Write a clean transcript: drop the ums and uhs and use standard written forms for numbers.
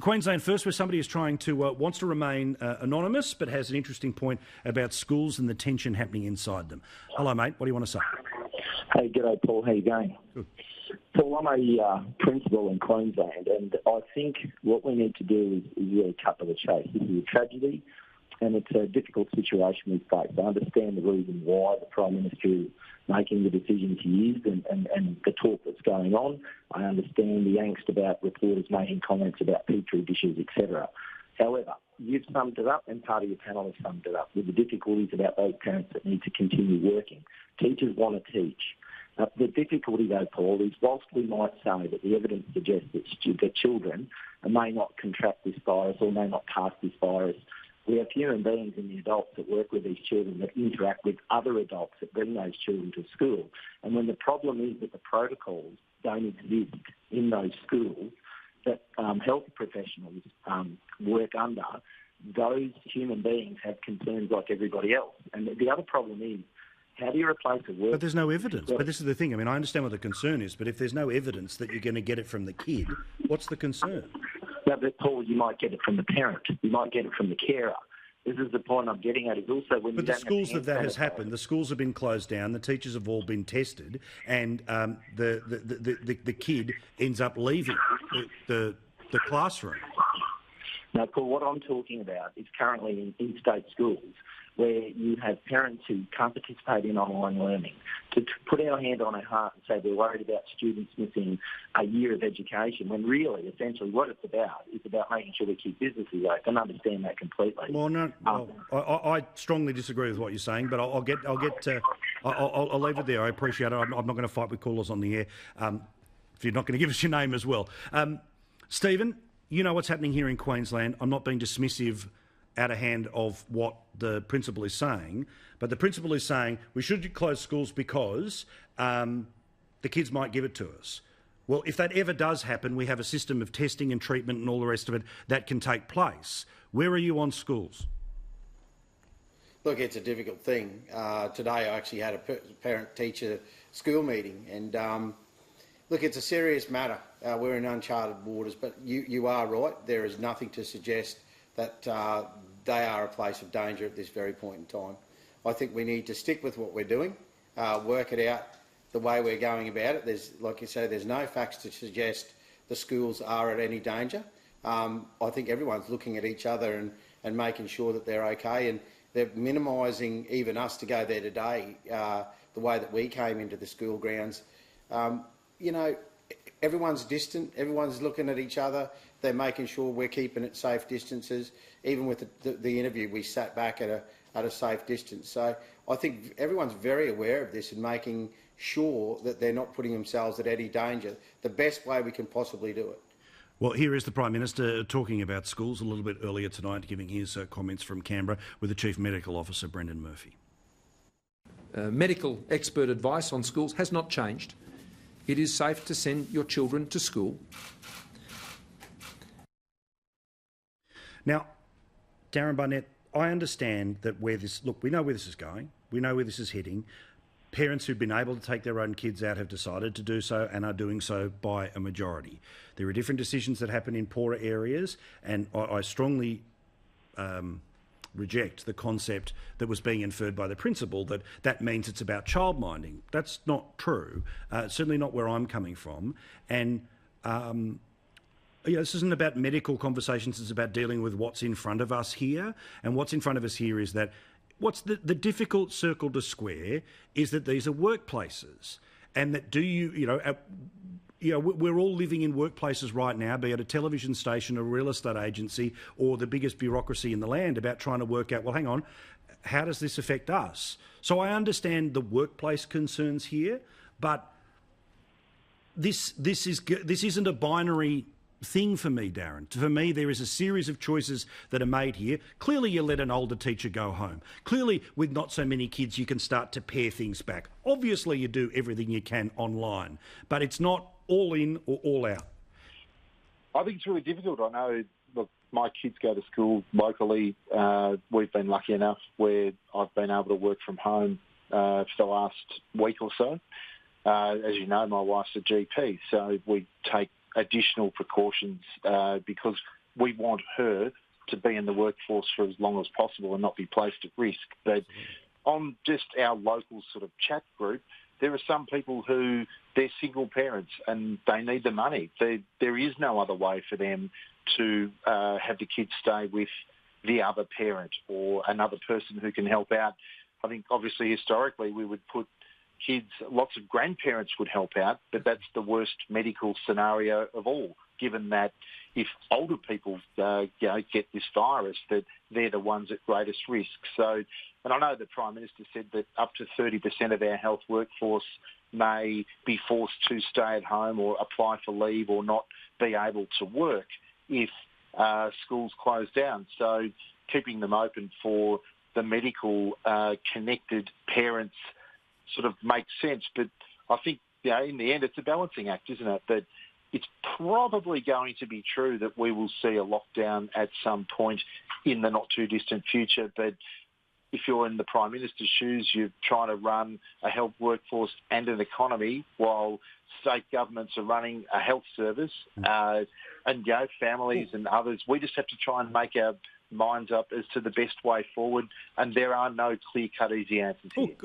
Queensland First, where somebody is trying to wants to remain anonymous, but has an interesting point about schools and the tension happening inside them. Hello, mate. What do you want to say? Hey, g'day, Paul. How you going? Good. Paul, I'm a principal in Queensland, and I think what we need to do is really cut to the chase. This is a tragedy, and it's a difficult situation we face. I understand the reason why the Prime Minister is making the decisions he is and the talk that's going on. I understand the angst about reporters making comments about petri dishes, etc. However, you've summed it up, and part of your panel has summed it up, with the difficulties about those parents that need to continue working. Teachers want to teach. The difficulty, though, Paul, is whilst we might say that the evidence suggests that children may not contract this virus or may not pass this virus, we have human beings in the adults that work with these children that interact with other adults that bring those children to school. And when the problem is that the protocols don't exist in those schools that health professionals work under, those human beings have concerns like everybody else. And the other problem is, how do you replace a work? But there's no evidence. But this is the thing. I mean, I understand what the concern is, but if there's no evidence that you're going to get it from the kid, what's the concern? No, but Paul, you might get it from the parent. You might get it from the carer. This is the point I'm getting at. Is also when. But the schools that has happened, the schools have been closed down. The teachers have all been tested, and the kid ends up leaving the classroom. Now, Paul, what I'm talking about is currently in state schools where you have parents who can't participate in online learning. To put our hand on our heart and say we're worried about students missing a year of education, when really, essentially, what it's about is about making sure we keep businesses open. I understand that completely. Well, no, I strongly disagree with what you're saying, but I'll leave it there. I appreciate it. I'm not going to fight with callers on the air if you're not going to give us your name as well. Stephen, you know what's happening here in Queensland. I'm not being dismissive out of hand of what the principal is saying, but the principal is saying we should close schools because the kids might give it to us. Well, if that ever does happen, we have a system of testing and treatment and all the rest of it that can take place. Where are you on schools? Look, it's a difficult thing. Today I actually had a parent-teacher school meeting, and look, it's a serious matter. We're in uncharted waters, but you are right. There is nothing to suggest that they are a place of danger at this very point in time. I think we need to stick with what we're doing, work it out the way we're going about it. There's, like you say, there's no facts to suggest the schools are at any danger. I think everyone's looking at each other and making sure that they're okay, and they're minimising even us to go there today, the way that we came into the school grounds. You know, everyone's distant, everyone's looking at each other. They're making sure we're keeping at safe distances. Even with the interview, we sat back at a safe distance. So I think everyone's very aware of this and making sure that they're not putting themselves at any danger, the best way we can possibly do it. Well, here is the Prime Minister talking about schools a little bit earlier tonight, giving his comments from Canberra with the Chief Medical Officer, Brendan Murphy. Medical expert advice on schools has not changed. It is safe to send your children to school. Now, Darrin Barnett, I understand that we know where this is going. We know where this is heading. Parents who've been able to take their own kids out have decided to do so and are doing so by a majority. There are different decisions that happen in poorer areas, and I strongly reject the concept that was being inferred by the principal that means it's about childminding. That's not true, certainly not where I'm coming from. And this isn't about medical conversations, it's about dealing with what's in front of us here. And what's in front of us here is that what's the difficult circle to square is that these are workplaces, and that we're all living in workplaces right now, be it a television station, a real estate agency, or the biggest bureaucracy in the land, about trying to work out, well, hang on, how does this affect us? So I understand the workplace concerns here, but this isn't a binary thing for me, Darrin. For me, there is a series of choices that are made here. Clearly, you let an older teacher go home. Clearly, with not so many kids, you can start to pare things back. Obviously, you do everything you can online, but it's not all in or all out. I think it's really difficult. I know, look, my kids go to school locally. We've been lucky enough where I've been able to work from home for the last week or so. As you know, my wife's a GP, so we take additional precautions because we want her to be in the workforce for as long as possible and not be placed at risk. But on just our local sort of chat group, there are some people who they're single parents and they need the money. There is no other way for them to have the kids stay with the other parent or another person who can help out. I think obviously historically we would put kids, lots of grandparents would help out, but that's the worst medical scenario of all, given that if older people get this virus, that they're the ones at greatest risk. So, and I know the Prime Minister said that up to 30% of our health workforce may be forced to stay at home or apply for leave or not be able to work if schools close down. So keeping them open for the medical connected parents sort of makes sense. But I think in the end it's a balancing act, isn't it? That it's probably going to be true that we will see a lockdown at some point in the not too distant future. But if you're in the Prime Minister's shoes, you're trying to run a health workforce and an economy while state governments are running a health service and families and others. We just have to try and make our minds up as to the best way forward, and there are no clear-cut easy answers here.